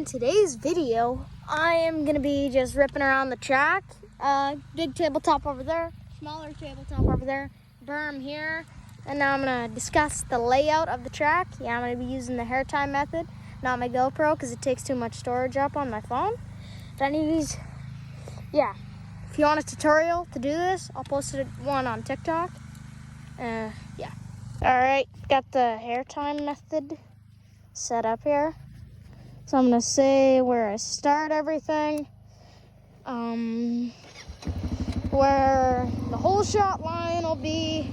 in today's video, I am gonna be just ripping around the track. Big tabletop over there, smaller tabletop over there, berm here, and now I'm gonna discuss the layout of the track. Yeah, I'm gonna be using the hair tie method, not my GoPro, because it takes too much storage up on my phone. But anyways, yeah, if you want a tutorial to do this, I'll post one on TikTok. Yeah. All right, got the hair tie method set up here. So I'm gonna say where I start everything, where the whole shot line will be.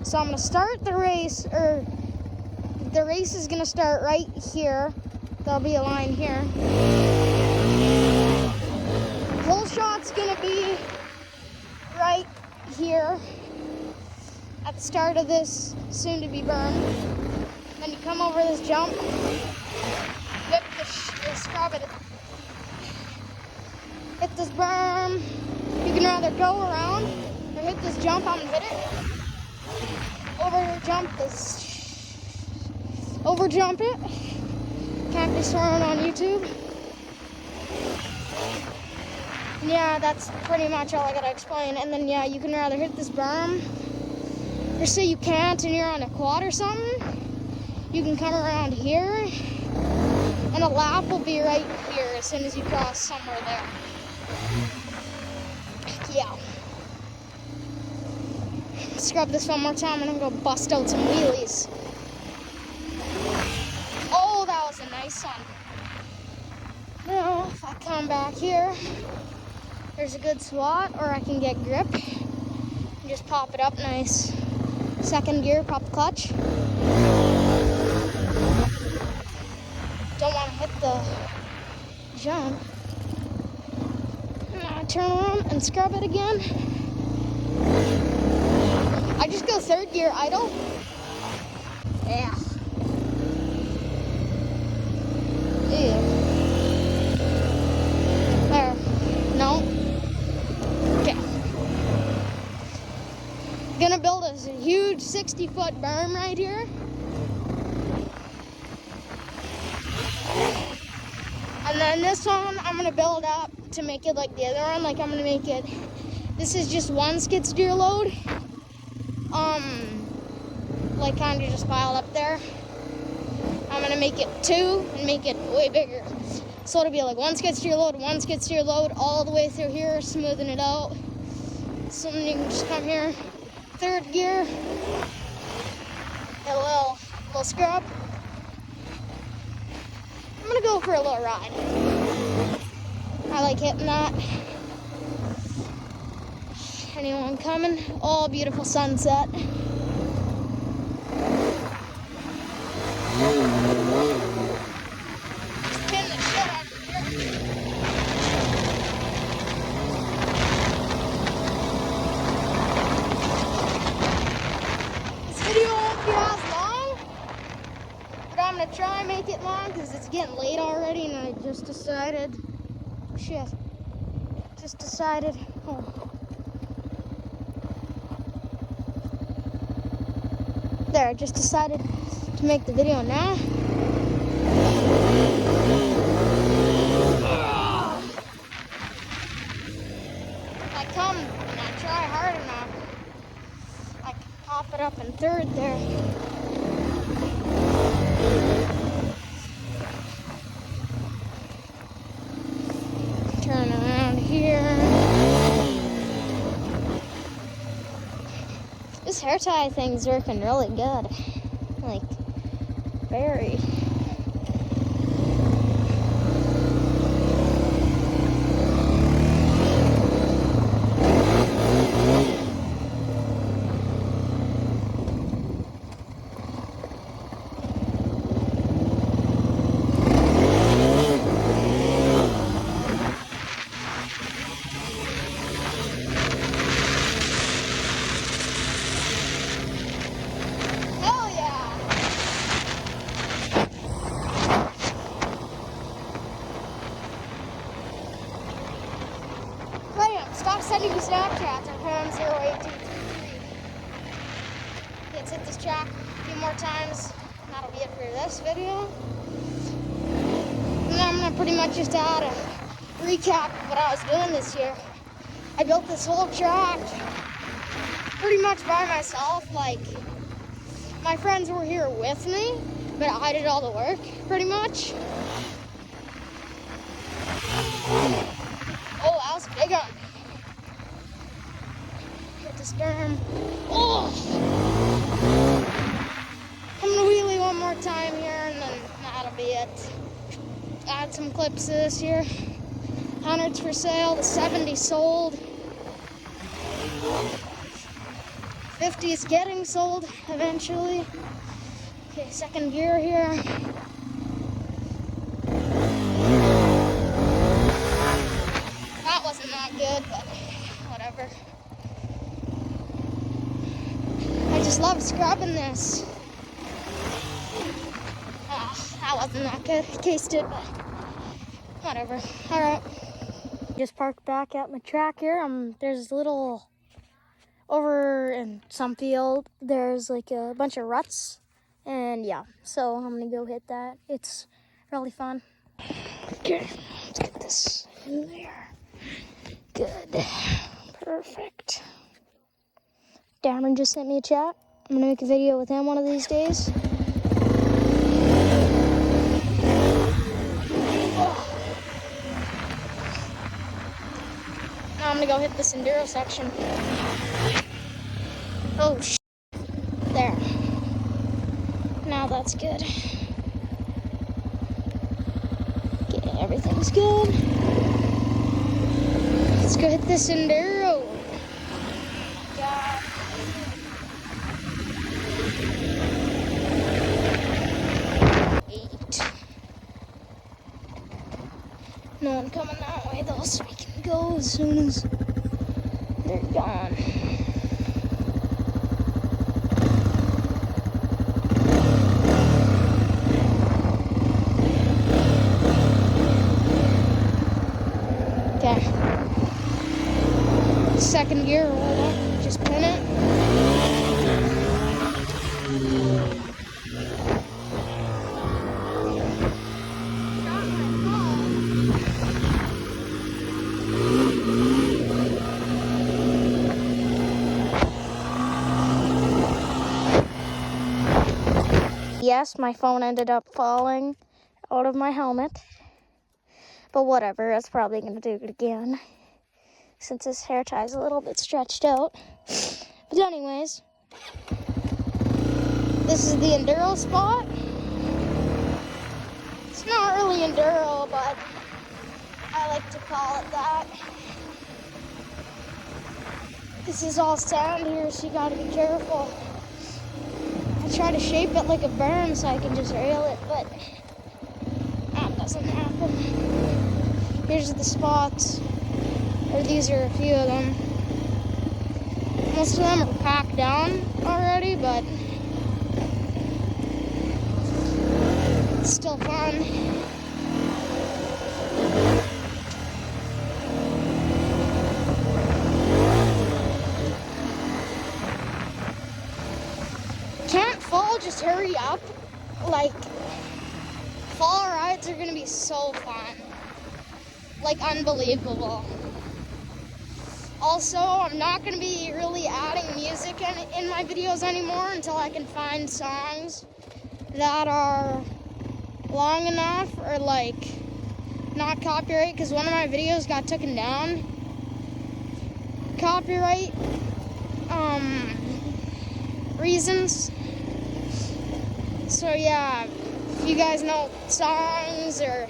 So I'm gonna start the race, or the race is gonna start right here. There'll be a line here. The whole shot's gonna be right here at the start of this soon-to-be berm. Then you come over this jump, whip the scrub it, hit this berm. You can either go around or hit this jump. I'm gonna hit it. Overjump it. Can't be swearing on YouTube. And yeah, that's pretty much all I gotta explain. And then yeah, you can rather hit this berm, or say you can't and you're on a quad or something. You can come around here, and a lap will be right here as soon as you cross somewhere there. Yeah. Scrub this one more time, and I'm gonna go bust out some wheelies. Oh, that was a nice one. Now, if I come back here, there's a good spot, or I can get grip and just pop it up nice. Second gear, pop the clutch. Don't want to hit the jump. Now I turn around and scrub it again. I just go third gear idle. Yeah. Ew. There. No. Okay. Gonna build a huge 60-foot berm right here. And then this one, I'm gonna build up to make it like the other one. Like I'm gonna make it, this is just one skid steer load. Like kind of just piled up there. I'm gonna make it two and make it way bigger. So it'll be like one skid steer load, all the way through here, smoothing it out. So then you can just come here, third gear, a little scrub. I'm gonna go for a little ride. I like hitting that. Anyone coming? Oh, beautiful sunset. Just pin the shit out of here. This video won't be as long, but I'm gonna try and make it long because it's getting late already, and I just decided, There, I just decided to make the video now. If I come and I try hard enough, I can pop it up in third there. Turn around here. This hair tie thing's working really good. Like, very. Stop sending me Snapchats or Pam08233. Let's hit this track a few more times. That'll be it for this video. pretty much just to add a recap of what I was doing this year. I built this whole track pretty much by myself. Like, my friends were here with me, but I did all the work pretty much. Oh, that was a big one. Hit this berm. Oh! I'm gonna wheelie one more time here and then that'll be it. Add some clips this year. 100's for sale, the 70 sold. 50 is getting sold eventually. Okay, second gear here. That wasn't that good, but whatever. I just love scrubbing this. That wasn't that good. Cased it, but whatever. All right. Just parked back at my track here. There's a little, over in some field, there's like a bunch of ruts. And yeah, so I'm gonna go hit that. It's really fun. Okay, let's get this in there. Good. Perfect. Dameron just sent me a chat. I'm gonna make a video with him one of these days. Now I'm gonna go hit this enduro section. Oh, there. Now that's good. Okay, everything's good. Let's go hit this enduro. God. No one coming that way though, so we can go as soon as they're gone. Okay. Second gear, roll up, just pin it. Yes, my phone ended up falling out of my helmet. But whatever, that's probably going to do it again. Since his hair tie's a little bit stretched out. But anyways, this is the enduro spot. It's not really enduro, but I like to call it that. This is all sand here, so you gotta be careful. I try to shape it like a berm so I can just rail it, but that doesn't happen. Here's the spots, or these are a few of them. Most of them are packed down already, but it's still fun. Can't fall, just hurry up. Like, fall rides are gonna be so fun. Like, unbelievable. Also, I'm not going to be really adding music in my videos anymore until I can find songs that are long enough or like not copyright, because one of my videos got taken down. Copyright reasons. So yeah, if you guys know songs, or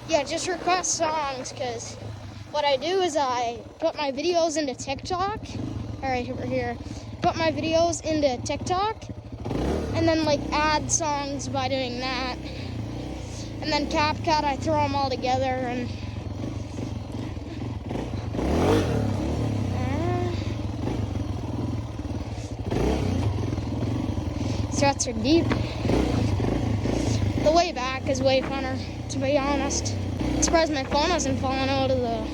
yeah, just request songs, because what I do is I put my videos into TikTok. All right, over here. Put my videos into TikTok and then like add songs by doing that. And then CapCut, I throw them all together and struts are deep. The way back is way funner, to be honest. I'm surprised my phone hasn't fallen out of the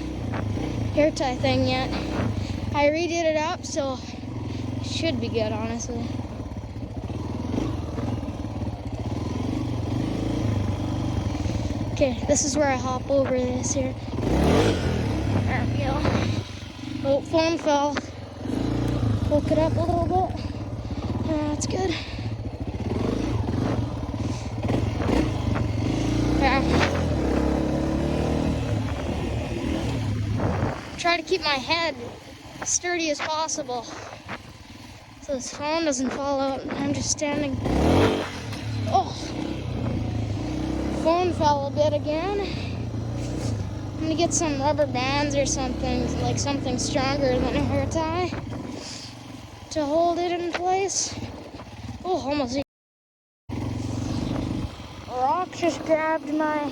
hair tie thing yet. I redid it up, so it should be good, honestly. Okay, this is where I hop over this here. There we go. Oh, phone fell. Hook it up a little bit. That's good. Yeah. Try to keep my head as sturdy as possible so this phone doesn't fall out. I'm just standing. Oh, phone fell a bit again. I'm gonna get some rubber bands or something, like something stronger than a hair tie to hold it in place. Oh, almost. A rock just grabbed my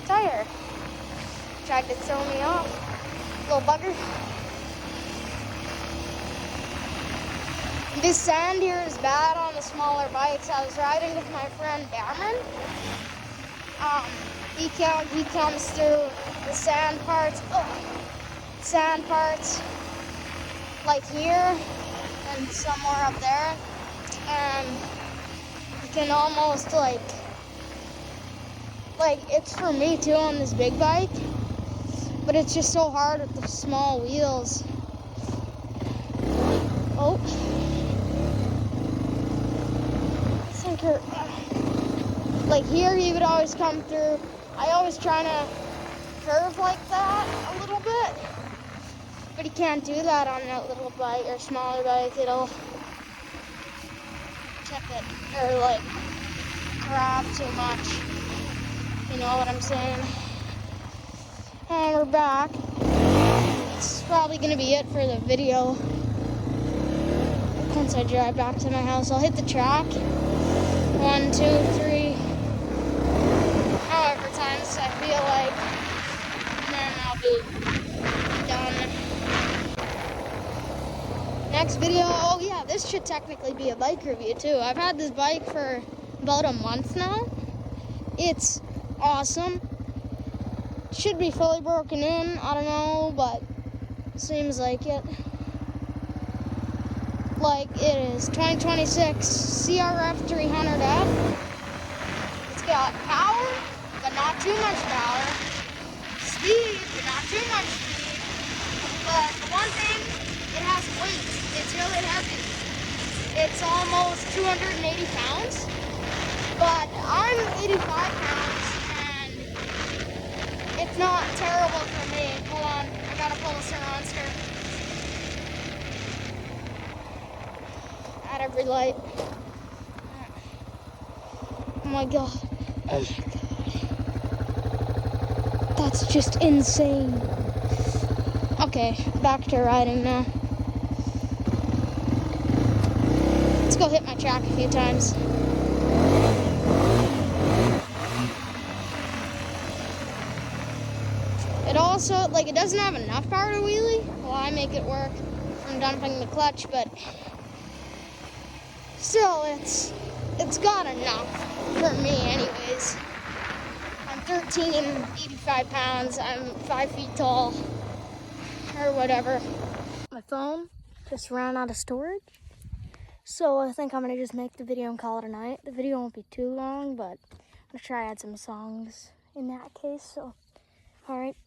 tire. Tried to throw me off. Little bugger. This sand here is bad on the smaller bikes. I was riding with my friend Darren. He comes through the sand parts like here and somewhere up there, and you can almost like it's for me too on this big bike, but it's just so hard with the small wheels. Oh, I think like here he would always come through. I always try to curve like that a little bit, but he can't do that on that little bike or smaller bike. It'll tip it or like grab too much. You know what I'm saying? And we're back. It's probably gonna be it for the video. Once I drive back to my house, I'll hit the track 1, 2, 3, however times I feel like, and then I'll be done. Next video, oh yeah, this should technically be a bike review too. I've had this bike for about a month now. It's awesome. Should be fully broken in, I don't know, but seems like it. Like it is 2026 CRF 300F. It's got power, but not too much power. Speed, but not too much speed. But one thing, it has weight. It's really heavy. It's almost 280 pounds. But I'm 85 pounds, and it's not terrible for me. Hold on, I gotta pull this monster. At every light. Oh my god. Oh my god. That's just insane. Okay, back to riding now. Let's go hit my track a few times. It also, like, it doesn't have enough power to wheelie. Well, I make it work from dumping the clutch, but still, it's got enough for me anyways. I'm 85 pounds, I'm 5 feet tall, or whatever. My phone just ran out of storage, so I think I'm gonna just make the video and call it a night. The video won't be too long, but I'm gonna try to add some songs in that case, so, alright.